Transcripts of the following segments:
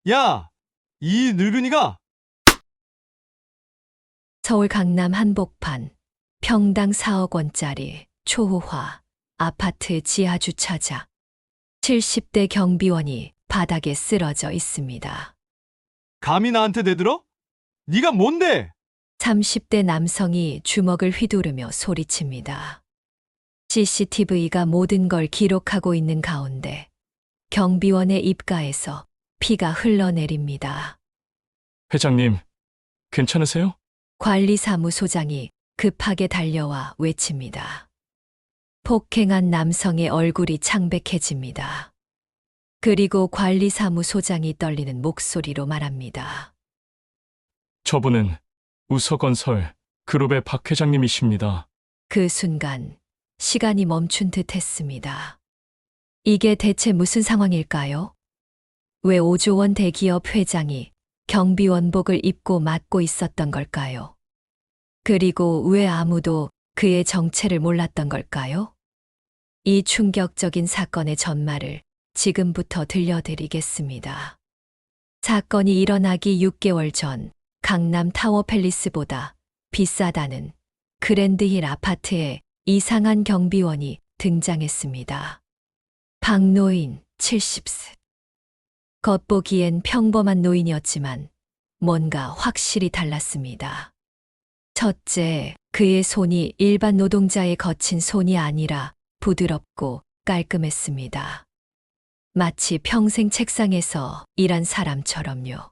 야, 이 늙은이가 서울 강남 한복판 평당 4억 원짜리 초호화 아파트 지하 주차장. 70대 경비원이 바닥에 쓰러져 있습니다. 감히 나한테 대들어? 네가 뭔데? 30대 남성이 주먹을 휘두르며 소리칩니다. CCTV가 모든 걸 기록하고 있는 가운데 경비원의 입가에서 피가 흘러내립니다. 회장님, 괜찮으세요? 관리사무소장이 급하게 달려와 외칩니다. 폭행한 남성의 얼굴이 창백해집니다. 그리고 관리사무소장이 떨리는 목소리로 말합니다. 저분은 우서건설 그룹의 박 회장님이십니다. 그 순간 시간이 멈춘 듯 했습니다. 이게 대체 무슨 상황일까요? 왜 5조 원 대기업 회장이 경비원복을 입고 맡고 있었던 걸까요? 그리고 왜 아무도 그의 정체를 몰랐던 걸까요? 이 충격적인 사건의 전말을 지금부터 들려드리겠습니다. 사건이 일어나기 6개월 전 강남 타워 팰리스보다 비싸다는 그랜드힐 아파트에 이상한 경비원이 등장했습니다. 박노인 70세. 겉보기엔 평범한 노인이었지만 뭔가 확실히 달랐습니다. 첫째, 그의 손이 일반 노동자의 거친 손이 아니라 부드럽고 깔끔했습니다. 마치 평생 책상에서 일한 사람처럼요.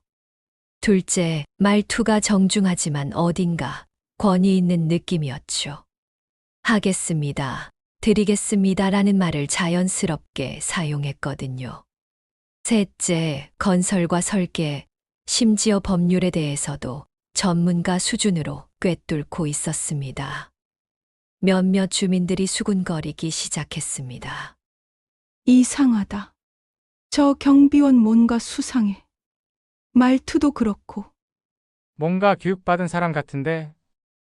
둘째, 말투가 정중하지만 어딘가 권위 있는 느낌이었죠. 하겠습니다. 드리겠습니다라는 말을 자연스럽게 사용했거든요. 셋째, 건설과 설계, 심지어 법률에 대해서도 전문가 수준으로 꿰뚫고 있었습니다. 몇몇 주민들이 수군거리기 시작했습니다. 이상하다. 저 경비원 뭔가 수상해. 말투도 그렇고. 뭔가 교육받은 사람 같은데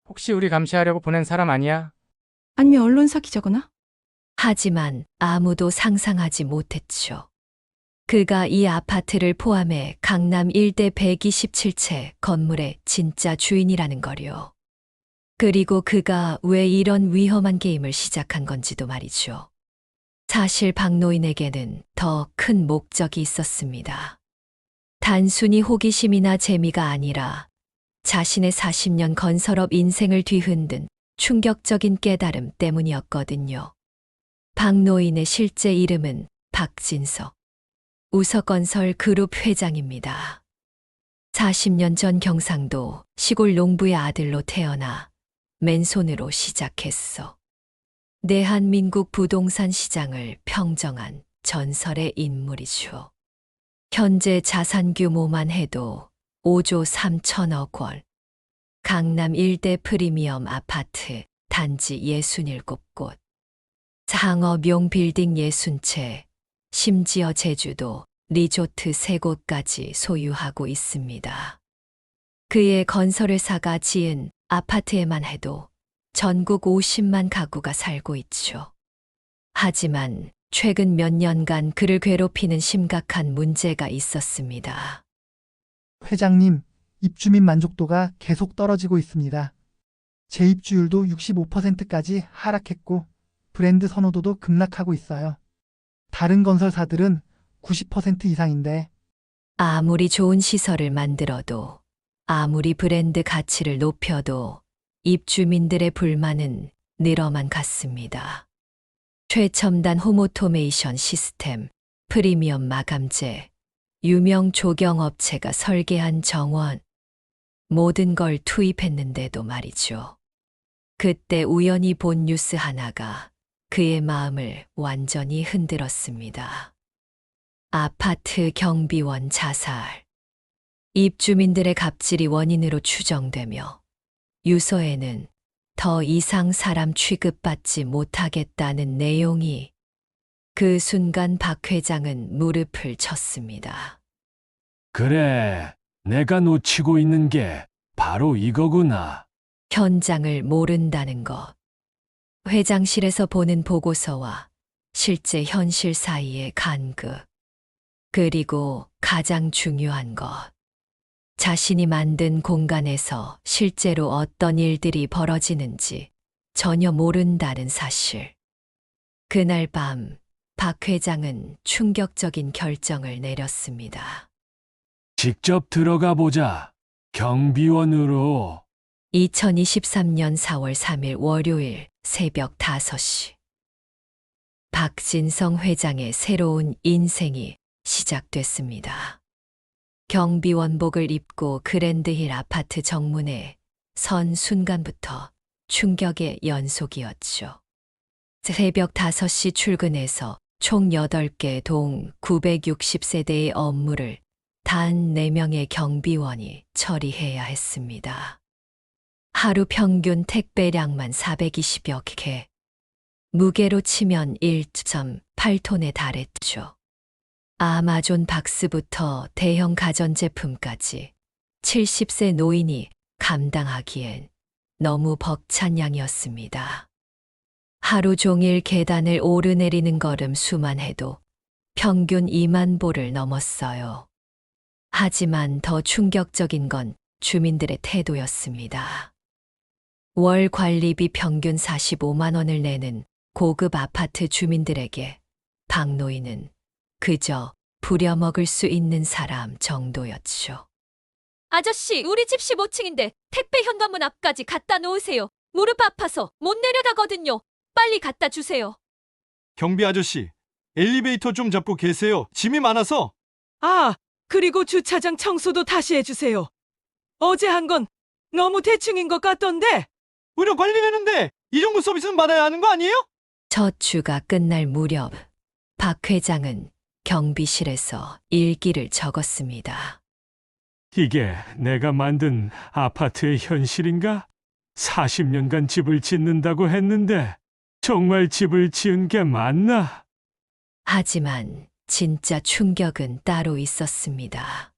혹시 우리 감시하려고 보낸 사람 아니야? 아니면 언론사 기자거나? 하지만 아무도 상상하지 못했죠. 그가 이 아파트를 포함해 강남 일대 127채 건물의 진짜 주인이라는 거요. 그리고 그가 왜 이런 위험한 게임을 시작한 건지도 말이죠. 사실 박노인에게는 더 큰 목적이 있었습니다. 단순히 호기심이나 재미가 아니라 자신의 40년 건설업 인생을 뒤흔든 충격적인 깨달음 때문이었거든요. 박노인의 실제 이름은 박진석. 우서건설 그룹 회장입니다. 40년 전 경상도 시골 농부의 아들로 태어나 맨손으로 시작했어. 대한민국 부동산 시장을 평정한 전설의 인물이죠. 현재 자산 규모만 해도 5조 3천억 원. 강남 일대 프리미엄 아파트 단지 67곳. 상업용 빌딩 60채, 심지어 제주도 리조트 3곳까지 소유하고 있습니다. 그의 건설회사가 지은 아파트에만 해도 전국 50만 가구가 살고 있죠. 하지만 최근 몇 년간 그를 괴롭히는 심각한 문제가 있었습니다. 회장님, 입주민 만족도가 계속 떨어지고 있습니다. 재입주율도 65%까지 하락했고 브랜드 선호도도 급락하고 있어요. 다른 건설사들은 90% 이상인데 아무리 좋은 시설을 만들어도, 아무리 브랜드 가치를 높여도 입주민들의 불만은 늘어만 갔습니다. 최첨단 홈오토메이션 시스템, 프리미엄 마감재, 유명 조경업체가 설계한 정원, 모든 걸 투입했는데도 말이죠. 그때 우연히 본 뉴스 하나가 그의 마음을 완전히 흔들었습니다. 아파트 경비원 자살. 입주민들의 갑질이 원인으로 추정되며 유서에는 더 이상 사람 취급받지 못하겠다는 내용이. 그 순간 박 회장은 무릎을 쳤습니다. 그래, 내가 놓치고 있는 게 바로 이거구나. 현장을 모른다는 것. 회장실에서 보는 보고서와 실제 현실 사이의 간극. 그리고 가장 중요한 것. 자신이 만든 공간에서 실제로 어떤 일들이 벌어지는지 전혀 모른다는 사실. 그날 밤, 박 회장은 충격적인 결정을 내렸습니다. 직접 들어가 보자. 경비원으로. 2023년 4월 3일 월요일 새벽 5시. 박진성 회장의 새로운 인생이 시작됐습니다. 경비원복을 입고 그랜드힐 아파트 정문에 선 순간부터 충격의 연속이었죠. 새벽 5시 출근해서 총 8개 동 960세대의 업무를 단 4명의 경비원이 처리해야 했습니다. 하루 평균 택배량만 420여 개. 무게로 치면 1.8톤에 달했죠. 아마존 박스부터 대형 가전제품까지 70세 노인이 감당하기엔 너무 벅찬 양이었습니다. 하루 종일 계단을 오르내리는 걸음 수만 해도 평균 2만 보를 넘었어요. 하지만 더 충격적인 건 주민들의 태도였습니다. 월 관리비 평균 45만 원을 내는 고급 아파트 주민들에게 박 노인은 그저 부려먹을 수 있는 사람 정도였죠. 아저씨, 우리 집 15층인데 택배 현관문 앞까지 갖다 놓으세요. 무릎 아파서 못 내려가거든요. 빨리 갖다 주세요. 경비 아저씨, 엘리베이터 좀 잡고 계세요. 짐이 많아서. 아, 그리고 주차장 청소도 다시 해주세요. 어제 한 건 너무 대충인 것 같던데. 우리 관리되는데 이 정도 서비스는 받아야 하는 거 아니에요? 첫 주가 끝날 무렵 박 회장은 경비실에서 일기를 적었습니다. 이게 내가 만든 아파트의 현실인가? 40년간 집을 짓는다고 했는데 정말 집을 지은 게 맞나? 하지만 진짜 충격은 따로 있었습니다.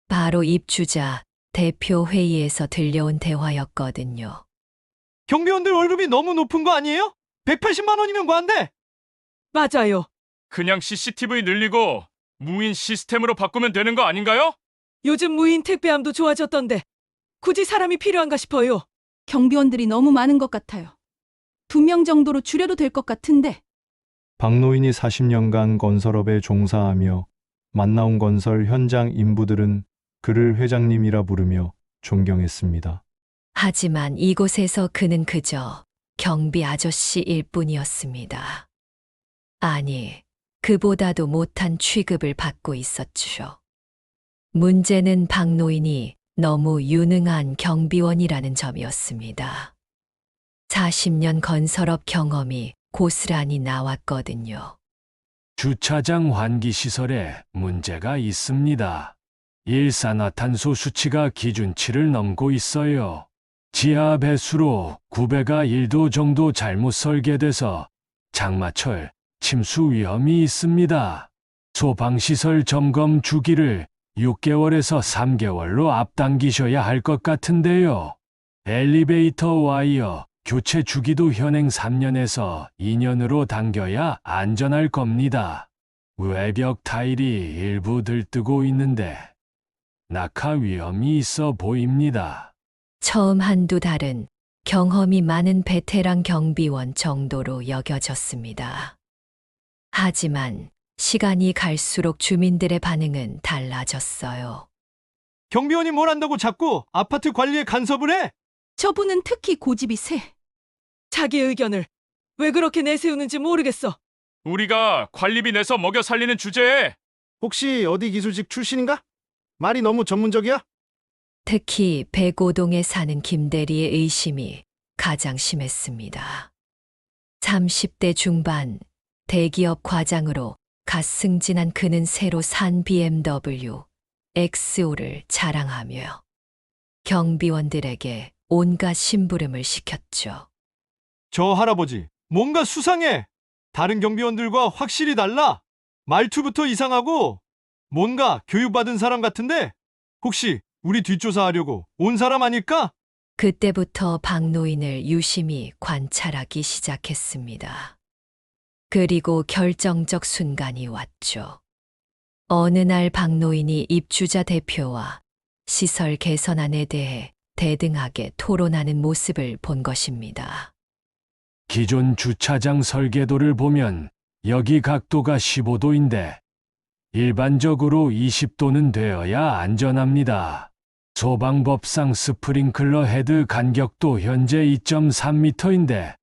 바로 입주자 대표 회의에서 들려온 대화였거든요. 경비원들 월급이 너무 높은 거 아니에요? 180만 원이면 뭐한데? 맞아요. 그냥 CCTV 늘리고 무인 시스템으로 바꾸면 되는 거 아닌가요? 요즘 무인 택배함도 좋아졌던데 굳이 사람이 필요한가 싶어요. 경비원들이 너무 많은 것 같아요. 2명 정도로 줄여도 될 것 같은데. 박노인이 40년간 건설업에 종사하며 만나온 건설 현장 인부들은 그를 회장님이라 부르며 존경했습니다. 하지만 이곳에서 그는 그저 경비 아저씨일 뿐이었습니다. 아니, 그보다도 못한 취급을 받고 있었죠. 문제는 박 노인이 너무 유능한 경비원이라는 점이었습니다. 40년 건설업 경험이 고스란히 나왔거든요. 주차장 환기시설에 문제가 있습니다. 일산화탄소 수치가 기준치를 넘고 있어요. 지하 배수로 구배가 1도 정도 잘못 설계돼서 장마철 침수 위험이 있습니다. 소방시설 점검 주기를 6개월에서 3개월로 앞당기셔야 할 것 같은데요. 엘리베이터 와이어 교체 주기도 현행 3년에서 2년으로 당겨야 안전할 겁니다. 외벽 타일이 일부 들뜨고 있는데 낙하 위험이 있어 보입니다. 처음 한두 달은 경험이 많은 베테랑 경비원 정도로 여겨졌습니다. 하지만 시간이 갈수록 주민들의 반응은 달라졌어요. 경비원이 뭘 한다고 자꾸 아파트 관리에 간섭을 해? 저분은 특히 고집이 세. 자기 의견을 왜 그렇게 내세우는지 모르겠어. 우리가 관리비 내서 먹여 살리는 주제에 혹시 어디 기술직 출신인가? 말이 너무 전문적이야? 특히 105동에 사는 김대리의 의심이 가장 심했습니다. 30대 중반 대기업 과장으로 갓 승진한 그는 새로 산 BMW X5를 자랑하며 경비원들에게 온갖 심부름을 시켰죠. 저 할아버지, 뭔가 수상해. 다른 경비원들과 확실히 달라. 말투부터 이상하고 뭔가 교육받은 사람 같은데 혹시 우리 뒷조사하려고 온 사람 아닐까? 그때부터 박 노인을 유심히 관찰하기 시작했습니다. 그리고 결정적 순간이 왔죠. 어느 날 박노인이 입주자 대표와 시설 개선안에 대해 대등하게 토론하는 모습을 본 것입니다. 기존 주차장 설계도를 보면 여기 각도가 15도인데 일반적으로 20도는 되어야 안전합니다. 소방법상 스프링클러 헤드 간격도 현재 2.3m인데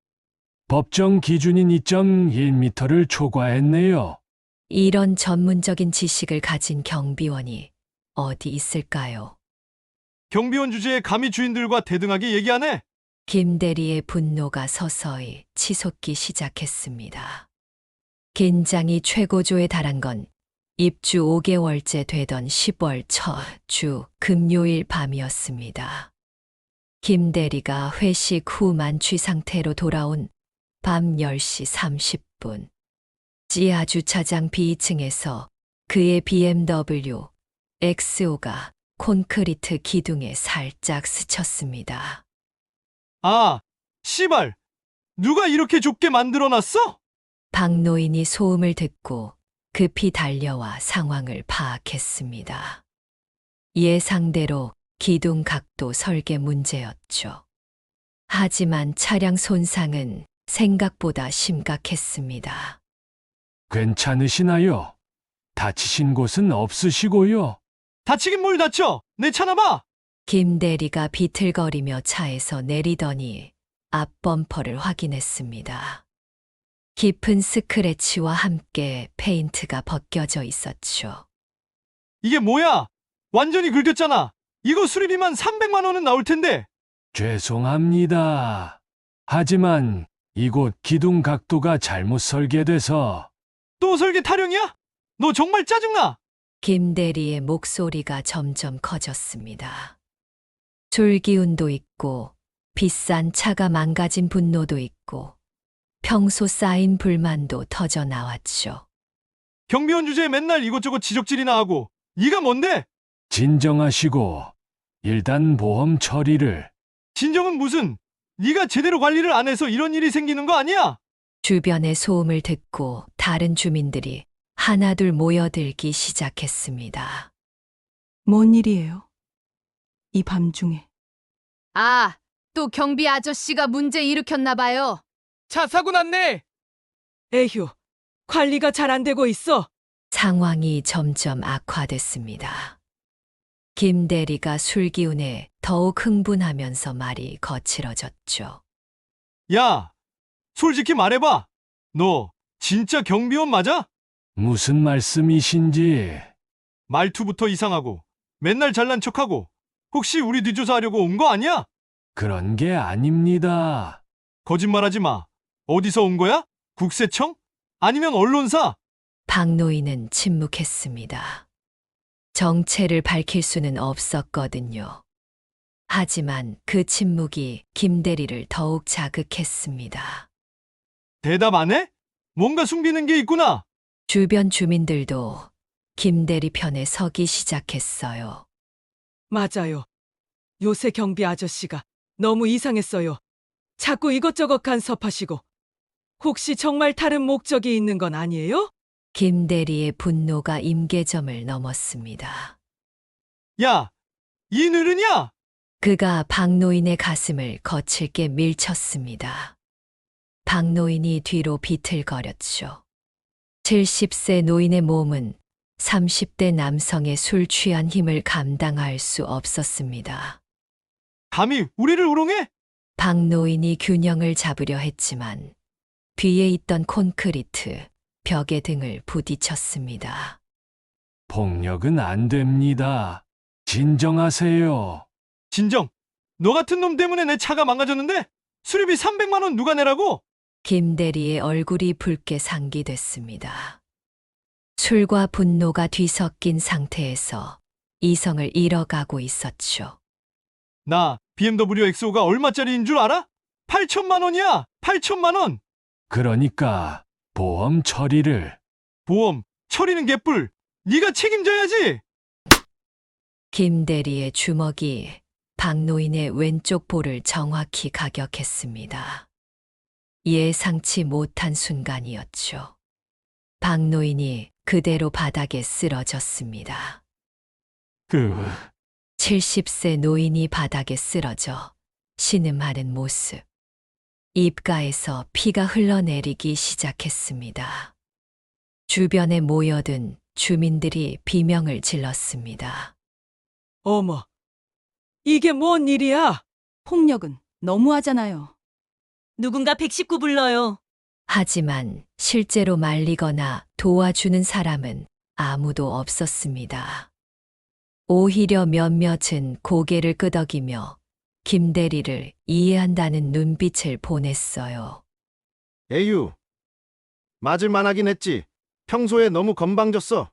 법정 기준인 2.1m를 초과했네요. 이런 전문적인 지식을 가진 경비원이 어디 있을까요? 경비원 주제에 감히 주인들과 대등하게 얘기하네. 김 대리의 분노가 서서히 치솟기 시작했습니다. 긴장이 최고조에 달한 건 입주 5개월째 되던 10월 첫 주 금요일 밤이었습니다. 김 대리가 회식 후 만취 상태로 돌아온 밤 10시 30분. 지하 주차장 B층에서 그의 BMW X5가 콘크리트 기둥에 살짝 스쳤습니다. 아, 씨발. 누가 이렇게 좁게 만들어놨어? 박노인이 소음을 듣고 급히 달려와 상황을 파악했습니다. 예상대로 기둥 각도 설계 문제였죠. 하지만 차량 손상은 생각보다 심각했습니다. 괜찮으시나요? 다치신 곳은 없으시고요. 다치긴 뭘 다쳐? 내 차나 봐. 김 대리가 비틀거리며 차에서 내리더니 앞 범퍼를 확인했습니다. 깊은 스크래치와 함께 페인트가 벗겨져 있었죠. 이게 뭐야? 완전히 긁혔잖아. 이거 수리비만 300만 원은 나올 텐데. 죄송합니다. 하지만 이곳 기둥 각도가 잘못 설계돼서 또 설계 타령이야? 너 정말 짜증나. 김 대리의 목소리가 점점 커졌습니다. 졸기운도 있고 비싼 차가 망가진 분노도 있고 평소 쌓인 불만도 터져 나왔죠. 경비원 주제에 맨날 이것저것 지적질이나 하고. 네가 뭔데? 진정하시고 일단 보험 처리를. 진정은 무슨? 네가 제대로 관리를 안 해서 이런 일이 생기는 거 아니야? 주변의 소음을 듣고 다른 주민들이 하나둘 모여들기 시작했습니다. 뭔 일이에요? 이 밤중에. 아, 또 경비 아저씨가 문제 일으켰나 봐요. 차 사고 났네. 에휴, 관리가 잘 안 되고 있어. 상황이 점점 악화됐습니다. 김 대리가 술 기운에 더욱 흥분하면서 말이 거칠어졌죠. 야, 솔직히 말해봐. 너 진짜 경비원 맞아? 무슨 말씀이신지. 말투부터 이상하고 맨날 잘난 척하고 혹시 우리 뒷조사하려고 온 거 아니야? 그런 게 아닙니다. 거짓말하지 마. 어디서 온 거야? 국세청? 아니면 언론사? 박노인은 침묵했습니다. 정체를 밝힐 수는 없었거든요. 하지만 그 침묵이 김 대리를 더욱 자극했습니다. 대답 안 해? 뭔가 숨기는 게 있구나. 주변 주민들도 김 대리 편에 서기 시작했어요. 맞아요. 요새 경비 아저씨가 너무 이상했어요. 자꾸 이것저것 간섭하시고. 혹시 정말 다른 목적이 있는 건 아니에요? 김 대리의 분노가 임계점을 넘었습니다. 야, 이 느르냐? 그가 박노인의 가슴을 거칠게 밀쳤습니다. 박노인이 뒤로 비틀거렸죠. 70세 노인의 몸은 30대 남성의 술 취한 힘을 감당할 수 없었습니다. 감히 우리를 우롱해? 박노인이 균형을 잡으려 했지만 뒤에 있던 콘크리트, 벽에 등을 부딪혔습니다. 폭력은 안 됩니다. 진정하세요. 진정. 너 같은 놈 때문에 내 차가 망가졌는데 수리비 300만 원 누가 내라고? 김 대리의 얼굴이 붉게 상기됐습니다. 술과 분노가 뒤섞인 상태에서 이성을 잃어가고 있었죠. 나 BMW X5가 얼마짜리인 줄 알아? 8천만 원이야. 8천만 원. 그러니까 보험 처리를. 보험 처리는 개뿔. 네가 책임져야지. 김 대리의 주먹이 박노인의 왼쪽 볼을 정확히 가격했습니다. 예상치 못한 순간이었죠. 박노인이 그대로 바닥에 쓰러졌습니다. 70세 노인이 바닥에 쓰러져 신음하는 모습. 입가에서 피가 흘러내리기 시작했습니다. 주변에 모여든 주민들이 비명을 질렀습니다. 어머, 이게 뭔 일이야? 폭력은 너무하잖아요. 누군가 119 불러요. 하지만 실제로 말리거나 도와주는 사람은 아무도 없었습니다. 오히려 몇몇은 고개를 끄덕이며 김대리를 이해한다는 눈빛을 보냈어요. 에휴, 맞을만 하긴 했지. 평소에 너무 건방졌어.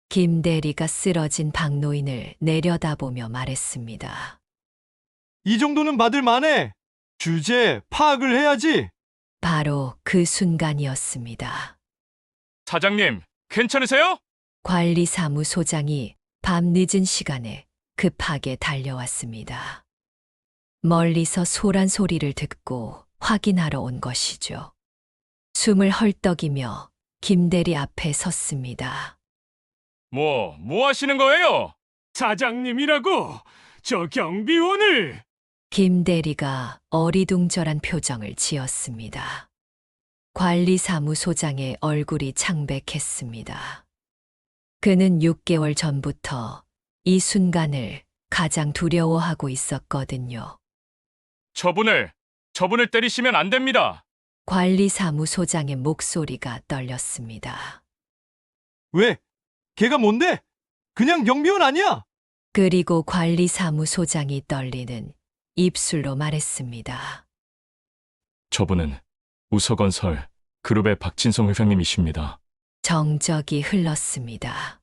김대리가 쓰러진 박노인을 내려다보며 말했습니다. 이 정도는 받을 만해. 주제 파악을 해야지. 바로 그 순간이었습니다. 사장님, 괜찮으세요? 관리사무소장이 밤 늦은 시간에 급하게 달려왔습니다. 멀리서 소란 소리를 듣고 확인하러 온 것이죠. 숨을 헐떡이며 김대리 앞에 섰습니다. 뭐 하시는 거예요? 사장님이라고 저 경비원을. 김대리가 어리둥절한 표정을 지었습니다. 관리사무소장의 얼굴이 창백했습니다. 그는 6개월 전부터 이 순간을 가장 두려워하고 있었거든요. 저분을 때리시면 안 됩니다. 관리사무소장의 목소리가 떨렸습니다. 왜? 걔가 뭔데? 그냥 경비원 아니야? 그리고 관리사무소장이 떨리는 입술로 말했습니다. 저분은 우서건설 그룹의 박진성 회장님이십니다. 정적이 흘렀습니다.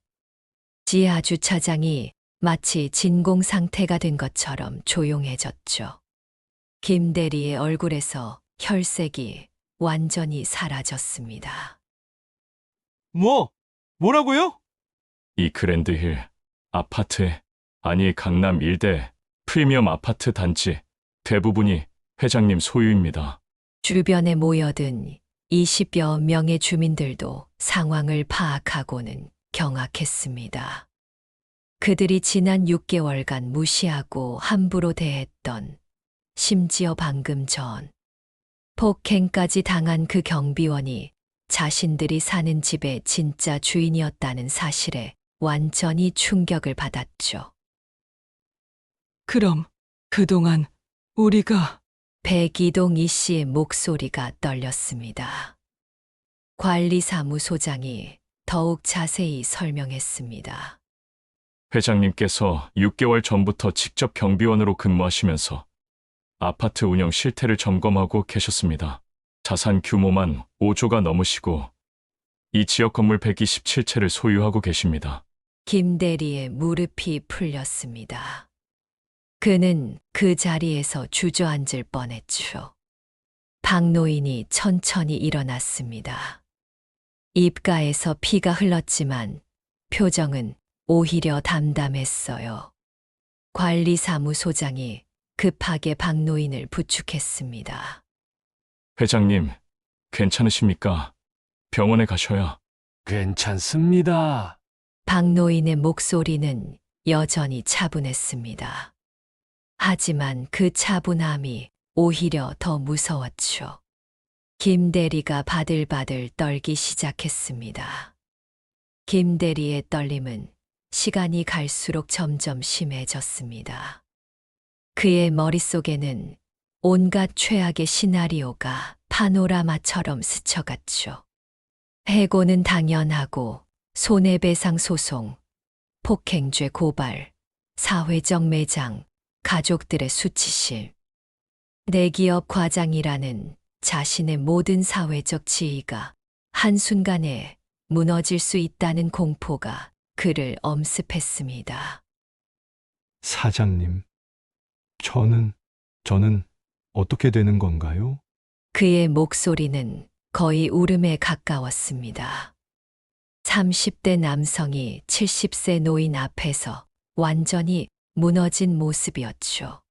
지하 주차장이 마치 진공 상태가 된 것처럼 조용해졌죠. 김대리의 얼굴에서 혈색이 완전히 사라졌습니다. 뭐라고요? 이 그랜드힐 아파트에, 아니 강남 일대 프리미엄 아파트 단지 대부분이 회장님 소유입니다. 주변에 모여든 20여 명의 주민들도 상황을 파악하고는 경악했습니다. 그들이 지난 6개월간 무시하고 함부로 대했던, 심지어 방금 전 폭행까지 당한 그 경비원이 자신들이 사는 집의 진짜 주인이었다는 사실에 완전히 충격을 받았죠. 그럼 그동안 우리가 백이동 이 씨의 목소리가 떨렸습니다. 관리사무소장이 더욱 자세히 설명했습니다. 회장님께서 6개월 전부터 직접 경비원으로 근무하시면서 아파트 운영 실태를 점검하고 계셨습니다. 자산 규모만 5조가 넘으시고 이 지역 건물 127채를 소유하고 계십니다. 김대리의 무릎이 풀렸습니다. 그는 그 자리에서 주저앉을 뻔했죠. 박노인이 천천히 일어났습니다. 입가에서 피가 흘렀지만 표정은 오히려 담담했어요. 관리사무소장이 급하게 박노인을 부축했습니다. 회장님, 괜찮으십니까? 병원에 가셔야. 괜찮습니다. 박노인의 목소리는 여전히 차분했습니다. 하지만 그 차분함이 오히려 더 무서웠죠. 김대리가 바들바들 떨기 시작했습니다. 김대리의 떨림은 시간이 갈수록 점점 심해졌습니다. 그의 머릿속에는 온갖 최악의 시나리오가 파노라마처럼 스쳐갔죠. 해고는 당연하고 손해배상 소송, 폭행죄 고발, 사회적 매장, 가족들의 수치심, 내기업 과장이라는 자신의 모든 사회적 지위가 한순간에 무너질 수 있다는 공포가 그를 엄습했습니다. 사장님, 저는 어떻게 되는 건가요? 그의 목소리는 거의 울음에 가까웠습니다. 30대 남성이 70세 노인 앞에서 완전히 무너진 모습이었죠.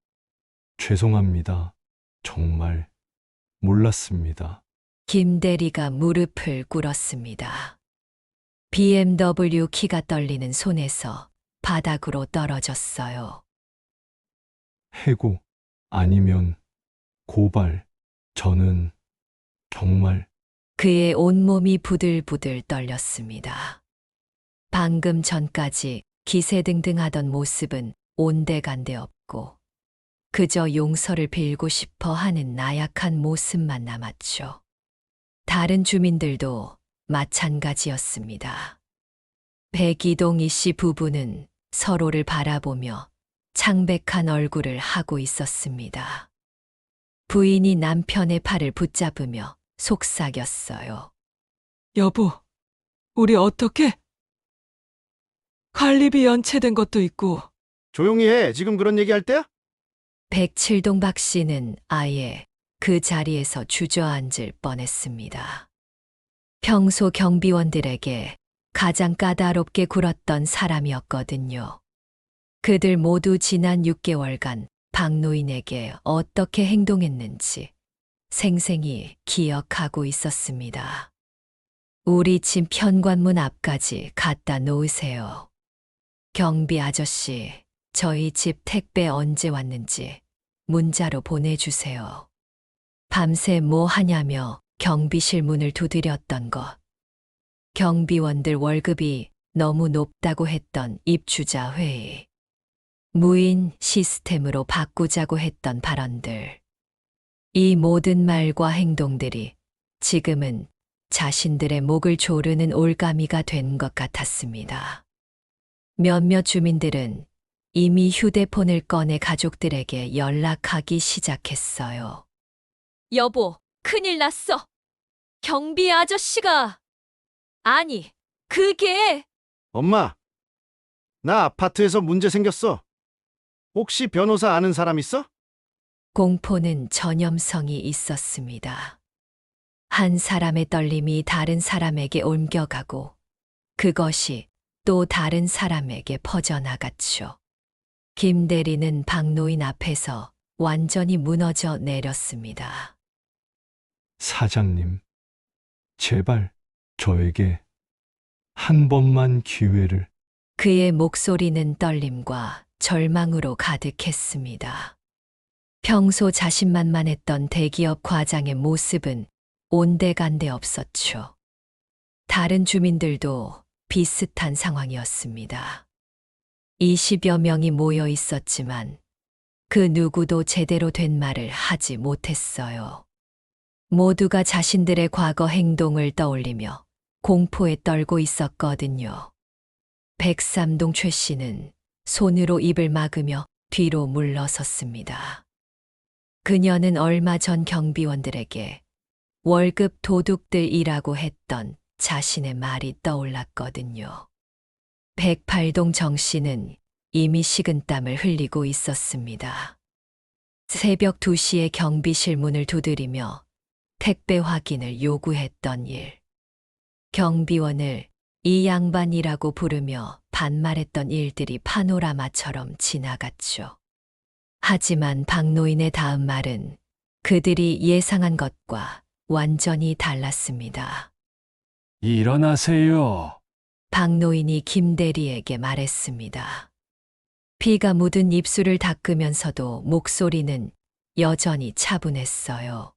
죄송합니다. 정말 몰랐습니다. 김대리가 무릎을 꿇었습니다. BMW 키가 떨리는 손에서 바닥으로 떨어졌어요. 해고 아니면 고발. 저는 정말 그의 온몸이 부들부들 떨렸습니다. 방금 전까지 기세등등하던 모습은 온데간데 없고 그저 용서를 빌고 싶어 하는 나약한 모습만 남았죠. 다른 주민들도 마찬가지였습니다. 백이동 이씨 부부는 서로를 바라보며 창백한 얼굴을 하고 있었습니다. 부인이 남편의 팔을 붙잡으며 속삭였어요. 여보, 우리 어떻게? 관리비 연체된 것도 있고. 조용히 해. 지금 그런 얘기할 때야? 107동 박 씨는 아예 그 자리에서 주저앉을 뻔했습니다. 평소 경비원들에게 가장 까다롭게 굴었던 사람이었거든요. 그들 모두 지난 6개월간 박노인에게 어떻게 행동했는지 생생히 기억하고 있었습니다. 우리 집 현관문 앞까지 갖다 놓으세요. 경비 아저씨, 저희 집 택배 언제 왔는지 문자로 보내주세요. 밤새 뭐 하냐며 경비실 문을 두드렸던 것. 경비원들 월급이 너무 높다고 했던 입주자 회의. 무인 시스템으로 바꾸자고 했던 발언들. 이 모든 말과 행동들이 지금은 자신들의 목을 조르는 올가미가 된 것 같았습니다. 몇몇 주민들은 이미 휴대폰을 꺼내 가족들에게 연락하기 시작했어요. 여보, 큰일 났어. 경비 아저씨가. 아니, 그게. 엄마, 나 아파트에서 문제 생겼어. 혹시 변호사 아는 사람 있어? 공포는 전염성이 있었습니다. 한 사람의 떨림이 다른 사람에게 옮겨가고 그것이 또 다른 사람에게 퍼져나갔죠. 김 대리는 박노인 앞에서 완전히 무너져 내렸습니다. 사장님, 제발 저에게 한 번만 기회를. 그의 목소리는 떨림과 절망으로 가득했습니다. 평소 자신만만했던 대기업 과장의 모습은 온데간데 없었죠. 다른 주민들도 비슷한 상황이었습니다. 20여 명이 모여 있었지만 그 누구도 제대로 된 말을 하지 못했어요. 모두가 자신들의 과거 행동을 떠올리며 공포에 떨고 있었거든요. 103동 최 씨는 손으로 입을 막으며 뒤로 물러섰습니다. 그녀는 얼마 전 경비원들에게 월급 도둑들이라고 했던 자신의 말이 떠올랐거든요. 108동 정 씨는 이미 식은땀을 흘리고 있었습니다. 새벽 2시에 경비실 문을 두드리며 택배 확인을 요구했던 일. 경비원을 이 양반이라고 부르며 반말했던 일들이 파노라마처럼 지나갔죠. 하지만 박노인의 다음 말은 그들이 예상한 것과 완전히 달랐습니다. 일어나세요. 박노인이 김대리에게 말했습니다. 피가 묻은 입술을 닦으면서도 목소리는 여전히 차분했어요.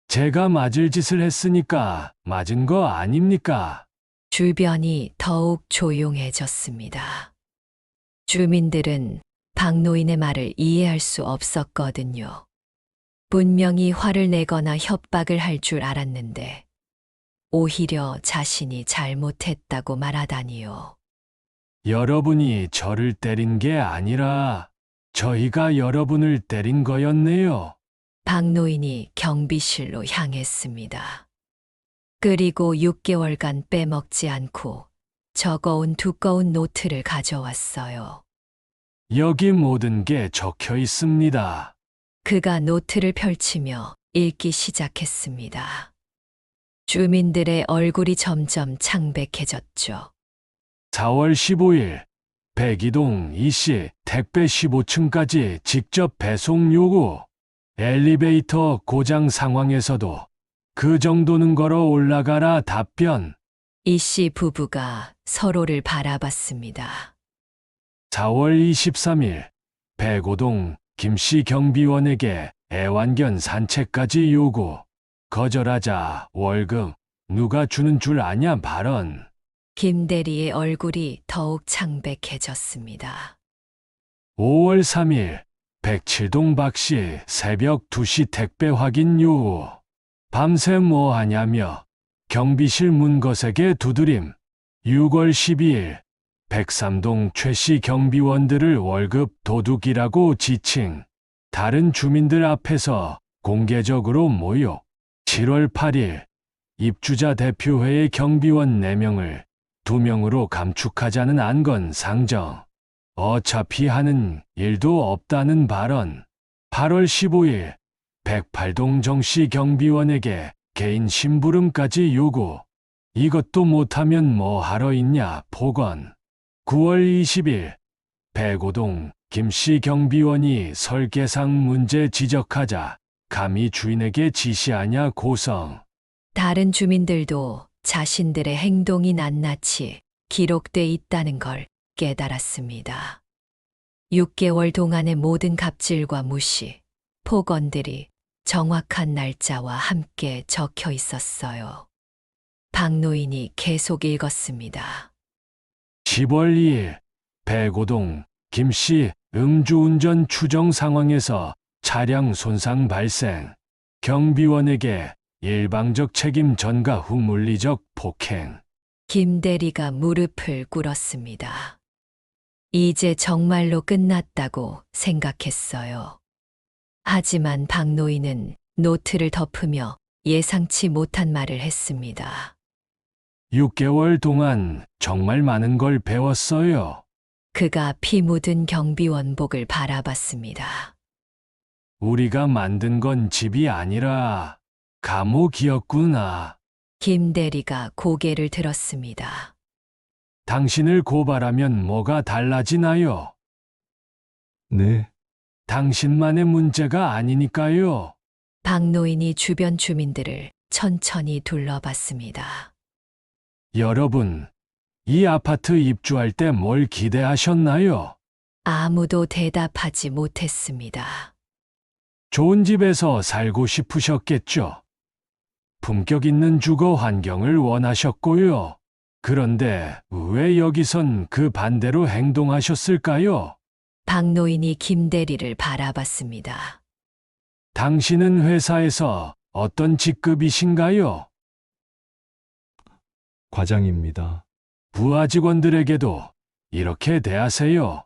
제가 맞을 짓을 했으니까 맞은 거 아닙니까? 주변이 더욱 조용해졌습니다. 주민들은 박노인의 말을 이해할 수 없었거든요. 분명히 화를 내거나 협박을 할 줄 알았는데 오히려 자신이 잘못했다고 말하다니요. 여러분이 저를 때린 게 아니라 저희가 여러분을 때린 거였네요. 박노인이 경비실로 향했습니다. 그리고 6개월간 빼먹지 않고 적어온 두꺼운 노트를 가져왔어요. 여기 모든 게 적혀 있습니다. 그가 노트를 펼치며 읽기 시작했습니다. 주민들의 얼굴이 점점 창백해졌죠. 4월 15일 백이동 이씨 택배 15층까지 직접 배송 요구. 엘리베이터 고장 상황에서도 그 정도는 걸어 올라가라 답변. 이 씨 부부가 서로를 바라봤습니다. 4월 23일 백오동 김씨 경비원에게 애완견 산책까지 요구. 거절하자 월급 누가 주는 줄 아냐 발언. 김 대리의 얼굴이 더욱 창백해졌습니다. 5월 3일 107동 박씨 새벽 2시 택배 확인 요구. 밤새 뭐 하냐며 경비실 문 거세게 두드림. 6월 12일 103동 최씨 경비원들을 월급 도둑이라고 지칭. 다른 주민들 앞에서 공개적으로 모욕. 7월 8일 입주자 대표회의 경비원 4명을 2명으로 감축하자는 안건 상정. 어차피 하는 일도 없다는 발언. 8월 15일 108동 정씨 경비원에게 개인 심부름까지 요구. 이것도 못하면 뭐 하러 있냐 폭언. 9월 20일 105동 김씨 경비원이 설계상 문제 지적하자 감히 주인에게 지시하냐 고성. 다른 주민들도 자신들의 행동이 낱낱이 기록돼 있다는 걸 깨달았습니다. 6개월 동안의 모든 갑질과 무시, 폭언들이 정확한 날짜와 함께 적혀 있었어요. 박노인이 계속 읽었습니다. 10월 2일 105동 김씨 음주운전 추정 상황에서 차량 손상 발생. 경비원에게 일방적 책임 전가 후 물리적 폭행. 김 대리가 무릎을 꿇었습니다. 이제 정말로 끝났다고 생각했어요. 하지만 박노인은 노트를 덮으며 예상치 못한 말을 했습니다. 6개월 동안 정말 많은 걸 배웠어요. 그가 피 묻은 경비원복을 바라봤습니다. 우리가 만든 건 집이 아니라 감옥이었구나. 김 대리가 고개를 들었습니다. 당신을 고발하면 뭐가 달라지나요? 네, 당신만의 문제가 아니니까요. 박노인이 주변 주민들을 천천히 둘러봤습니다. 여러분, 이 아파트 입주할 때 뭘 기대하셨나요? 아무도 대답하지 못했습니다. 좋은 집에서 살고 싶으셨겠죠? 품격 있는 주거 환경을 원하셨고요. 그런데 왜 여기선 그 반대로 행동하셨을까요? 박노인이 김 대리를 바라봤습니다. 당신은 회사에서 어떤 직급이신가요? 과장입니다. 부하 직원들에게도 이렇게 대하세요.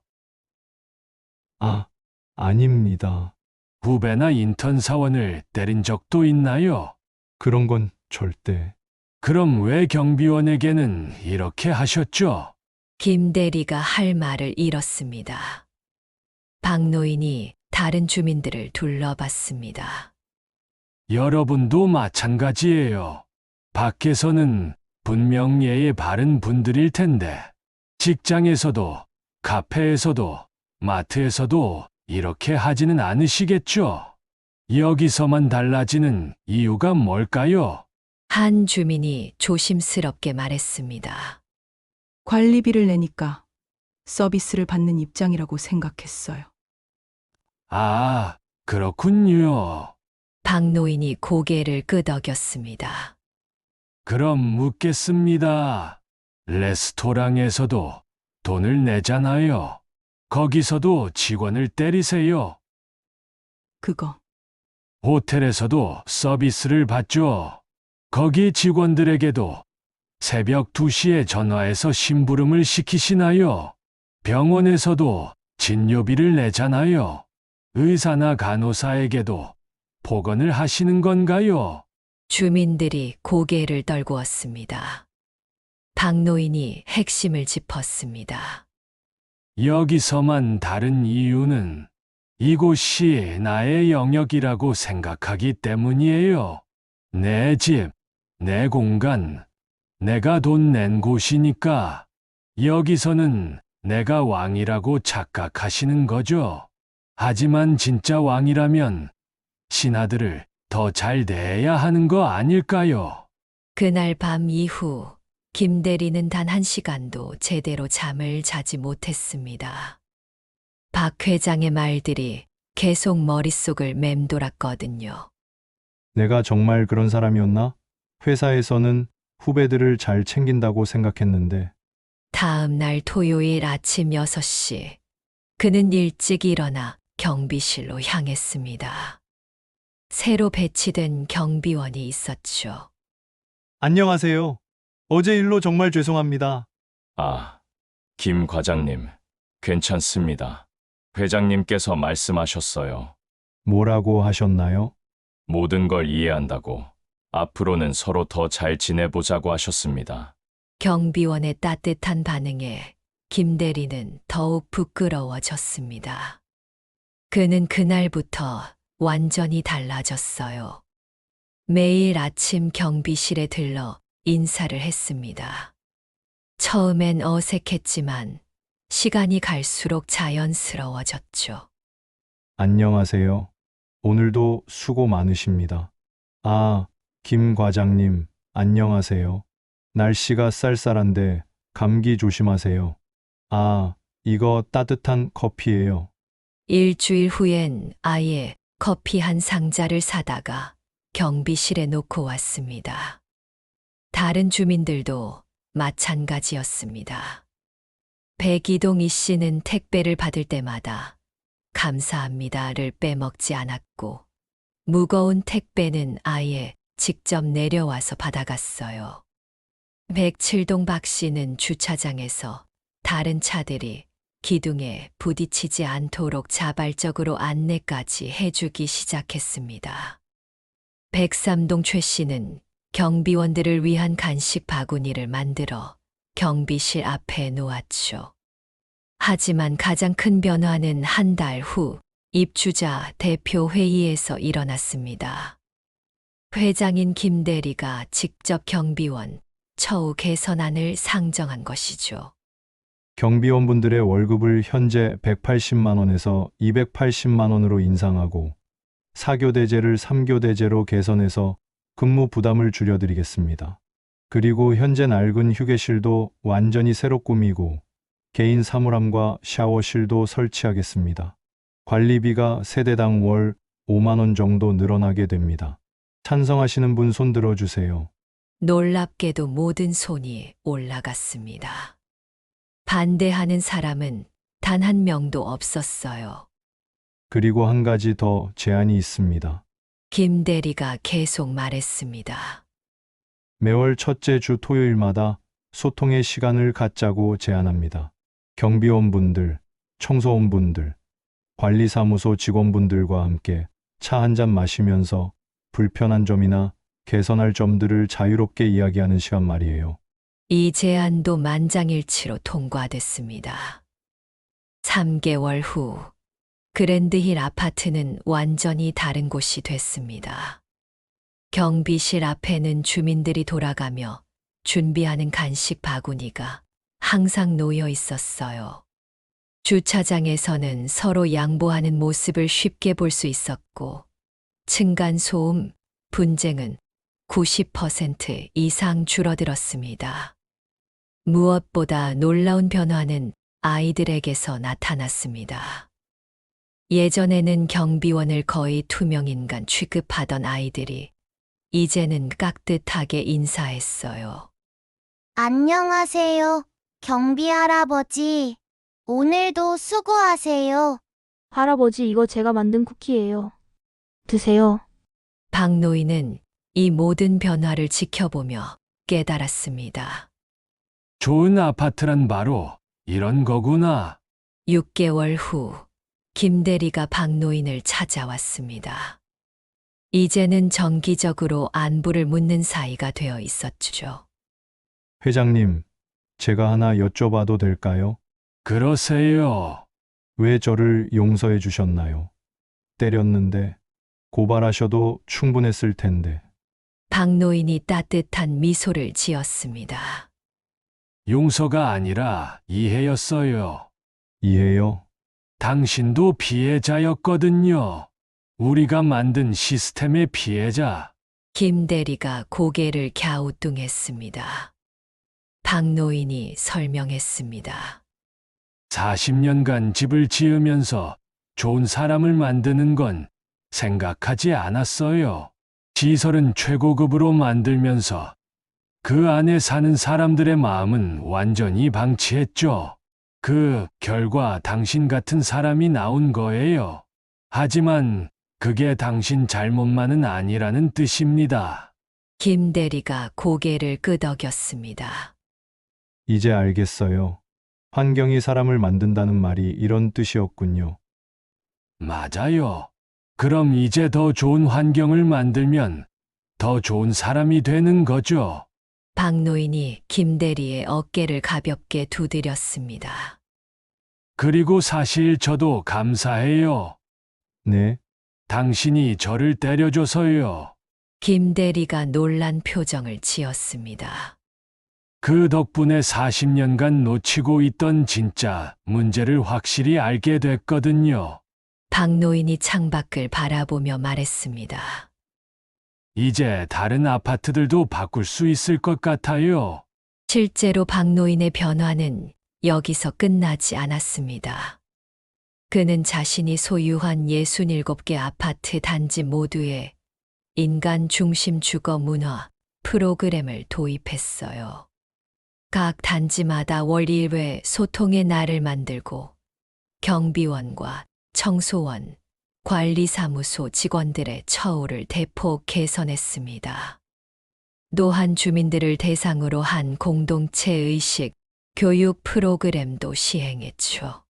아닙니다. 후배나 인턴 사원을 때린 적도 있나요? 그런 건 절대. 그럼 왜 경비원에게는 이렇게 하셨죠? 김 대리가 할 말을 잃었습니다. 박노인이 다른 주민들을 둘러봤습니다. 여러분도 마찬가지예요. 밖에서는 분명 예의 바른 분들일 텐데, 직장에서도, 카페에서도, 마트에서도 이렇게 하지는 않으시겠죠? 여기서만 달라지는 이유가 뭘까요? 한 주민이 조심스럽게 말했습니다. 관리비를 내니까 서비스를 받는 입장이라고 생각했어요. 아, 그렇군요. 박노인이 고개를 끄덕였습니다. 그럼 묻겠습니다. 레스토랑에서도 돈을 내잖아요. 거기서도 직원을 때리세요. 그거 호텔에서도 서비스를 받죠. 거기 직원들에게도 새벽 2시에 전화해서 심부름을 시키시나요? 병원에서도 진료비를 내잖아요. 의사나 간호사에게도 폭언을 하시는 건가요? 주민들이 고개를 떨구었습니다. 박노인이 핵심을 짚었습니다. 여기서만 다른 이유는 이곳이 나의 영역이라고 생각하기 때문이에요. 내 집, 내 공간, 내가 돈 낸 곳이니까 여기서는 내가 왕이라고 착각하시는 거죠. 하지만 진짜 왕이라면 신하들을 더 잘 돼야 하는 거 아닐까요? 그날 밤 이후 김 대리는 단 1시간도 제대로 잠을 자지 못했습니다. 박 회장의 말들이 계속 머릿속을 맴돌았거든요. 내가 정말 그런 사람이었나? 회사에서는 후배들을 잘 챙긴다고 생각했는데, 다음 날 토요일 아침 6시, 그는 일찍 일어나 경비실로 향했습니다. 새로 배치된 경비원이 있었죠. 안녕하세요. 어제 일로 정말 죄송합니다. 아, 김 과장님, 괜찮습니다. 회장님께서 말씀하셨어요. 뭐라고 하셨나요? 모든 걸 이해한다고 앞으로는 서로 더 잘 지내보자고 하셨습니다. 경비원의 따뜻한 반응에 김 대리는 더욱 부끄러워졌습니다. 그는 그날부터 완전히 달라졌어요. 매일 아침 경비실에 들러 인사를 했습니다. 처음엔 어색했지만 시간이 갈수록 자연스러워졌죠. 안녕하세요. 오늘도 수고 많으십니다. 아, 김 과장님, 안녕하세요. 날씨가 쌀쌀한데 감기 조심하세요. 아, 이거 따뜻한 커피예요. 일주일 후엔 아예 커피 한 상자를 사다가 경비실에 놓고 왔습니다. 다른 주민들도 마찬가지였습니다. 백이동 이 씨는 택배를 받을 때마다 감사합니다를 빼먹지 않았고, 무거운 택배는 아예 직접 내려와서 받아갔어요. 107동 박 씨는 주차장에서 다른 차들이 기둥에 부딪히지 않도록 자발적으로 안내까지 해주기 시작했습니다. 103동 최 씨는 경비원들을 위한 간식 바구니를 만들어 경비실 앞에 놓았죠. 하지만 가장 큰 변화는 한 달 후 입주자 대표 회의에서 일어났습니다. 회장인 김 대리가 직접 경비원 처우 개선안을 상정한 것이죠. 경비원분들의 월급을 현재 180만 원에서 280만 원으로 인상하고 4교대제를 3교대제로 개선해서 근무 부담을 줄여드리겠습니다. 그리고 현재 낡은 휴게실도 완전히 새로 꾸미고 개인 사물함과 샤워실도 설치하겠습니다. 관리비가 세대당 월 5만 원 정도 늘어나게 됩니다. 찬성하시는 분 손 들어주세요. 놀랍게도 모든 손이 올라갔습니다. 반대하는 사람은 단 한 명도 없었어요. 그리고 한 가지 더 제안이 있습니다. 김 대리가 계속 말했습니다. 매월 첫째 주 토요일마다 소통의 시간을 갖자고 제안합니다. 경비원분들, 청소원분들, 관리사무소 직원분들과 함께 차 한 잔 마시면서 불편한 점이나 개선할 점들을 자유롭게 이야기하는 시간 말이에요. 이 제안도 만장일치로 통과됐습니다. 3개월 후 그랜드힐 아파트는 완전히 다른 곳이 됐습니다. 경비실 앞에는 주민들이 돌아가며 준비하는 간식 바구니가 항상 놓여 있었어요. 주차장에서는 서로 양보하는 모습을 쉽게 볼 수 있었고, 층간소음, 분쟁은 90% 이상 줄어들었습니다. 무엇보다 놀라운 변화는 아이들에게서 나타났습니다. 예전에는 경비원을 거의 투명인간 취급하던 아이들이 이제는 깍듯하게 인사했어요. 안녕하세요, 경비 할아버지. 오늘도 수고하세요. 할아버지, 이거 제가 만든 쿠키예요. 드세요. 박노인은 이 모든 변화를 지켜보며 깨달았습니다. 좋은 아파트란 바로 이런 거구나. 6개월 후 김 대리가 박노인을 찾아왔습니다. 이제는 정기적으로 안부를 묻는 사이가 되어 있었죠. 회장님, 제가 하나 여쭤봐도 될까요? 그러세요. 왜 저를 용서해 주셨나요? 때렸는데 고발하셔도 충분했을 텐데. 박노인이 따뜻한 미소를 지었습니다. 용서가 아니라 이해였어요. 이해요? 당신도 피해자였거든요. 우리가 만든 시스템의 피해자. 김 대리가 고개를 갸우뚱했습니다. 박 노인이 설명했습니다. 40년간 집을 지으면서 좋은 사람을 만드는 건 생각하지 않았어요. 시설은 최고급으로 만들면서 그 안에 사는 사람들의 마음은 완전히 방치했죠. 그 결과 당신 같은 사람이 나온 거예요. 하지만 그게 당신 잘못만은 아니라는 뜻입니다. 김 대리가 고개를 끄덕였습니다. 이제 알겠어요. 환경이 사람을 만든다는 말이 이런 뜻이었군요. 맞아요. 그럼 이제 더 좋은 환경을 만들면 더 좋은 사람이 되는 거죠. 박 노인이 김 대리의 어깨를 가볍게 두드렸습니다. 그리고 사실 저도 감사해요. 네, 당신이 저를 때려줘서요. 김 대리가 놀란 표정을 지었습니다. 그 덕분에 40년간 놓치고 있던 진짜 문제를 확실히 알게 됐거든요. 박 노인이 창밖을 바라보며 말했습니다. 이제 다른 아파트들도 바꿀 수 있을 것 같아요. 실제로 박 노인의 변화는 여기서 끝나지 않았습니다. 그는 자신이 소유한 67개 아파트 단지 모두에 인간 중심 주거 문화 프로그램을 도입했어요. 각 단지마다 월 1회 소통의 날을 만들고 경비원과 청소원, 관리사무소 직원들의 처우를 대폭 개선했습니다. 또한 주민들을 대상으로 한 공동체 의식 교육 프로그램도 시행했죠.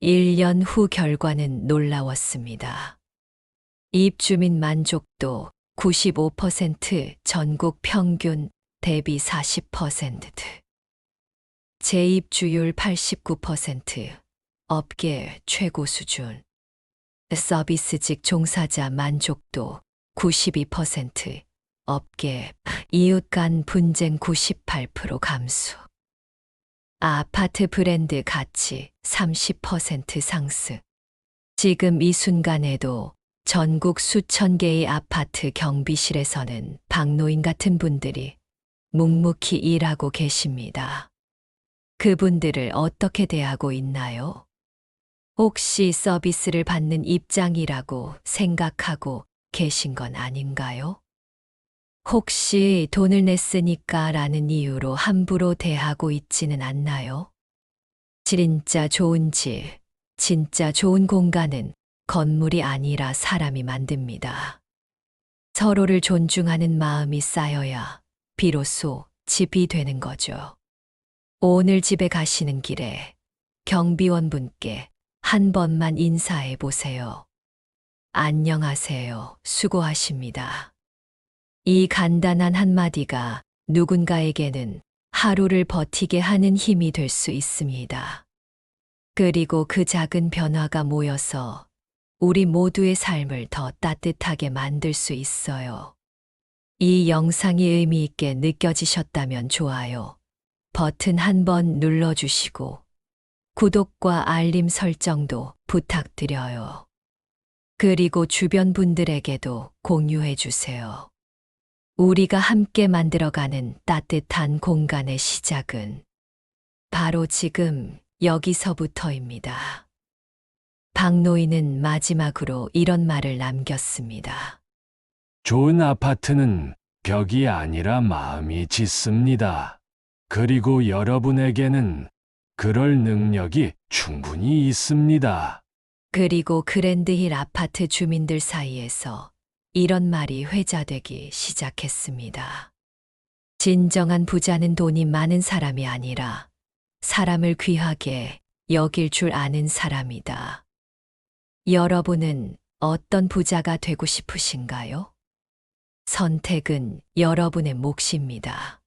1년 후 결과는 놀라웠습니다. 입주민 만족도 95%, 전국 평균 대비 40%, 재입주율 89%, 업계 최고 수준, 서비스직 종사자 만족도 92%, 업계 이웃 간 분쟁 98% 감소, 아파트 브랜드 가치 30% 상승. 지금 이 순간에도 전국 수천 개의 아파트 경비실에서는 박노인 같은 분들이 묵묵히 일하고 계십니다. 그분들을 어떻게 대하고 있나요? 혹시 서비스를 받는 입장이라고 생각하고 계신 건 아닌가요? 혹시 돈을 냈으니까 라는 이유로 함부로 대하고 있지는 않나요? 진짜 좋은 집, 진짜 좋은 공간은 건물이 아니라 사람이 만듭니다. 서로를 존중하는 마음이 쌓여야 비로소 집이 되는 거죠. 오늘 집에 가시는 길에 경비원분께 한 번만 인사해 보세요. 안녕하세요. 수고하십니다. 이 간단한 한마디가 누군가에게는 하루를 버티게 하는 힘이 될 수 있습니다. 그리고 그 작은 변화가 모여서 우리 모두의 삶을 더 따뜻하게 만들 수 있어요. 이 영상이 의미 있게 느껴지셨다면 좋아요 버튼 한번 눌러주시고 구독과 알림 설정도 부탁드려요. 그리고 주변 분들에게도 공유해 주세요. 우리가 함께 만들어가는 따뜻한 공간의 시작은 바로 지금 여기서부터입니다. 박노인은 마지막으로 이런 말을 남겼습니다. 좋은 아파트는 벽이 아니라 마음이 짓습니다. 그리고 여러분에게는 그럴 능력이 충분히 있습니다. 그리고 그랜드힐 아파트 주민들 사이에서 이런 말이 회자되기 시작했습니다. 진정한 부자는 돈이 많은 사람이 아니라 사람을 귀하게 여길 줄 아는 사람이다. 여러분은 어떤 부자가 되고 싶으신가요? 선택은 여러분의 몫입니다.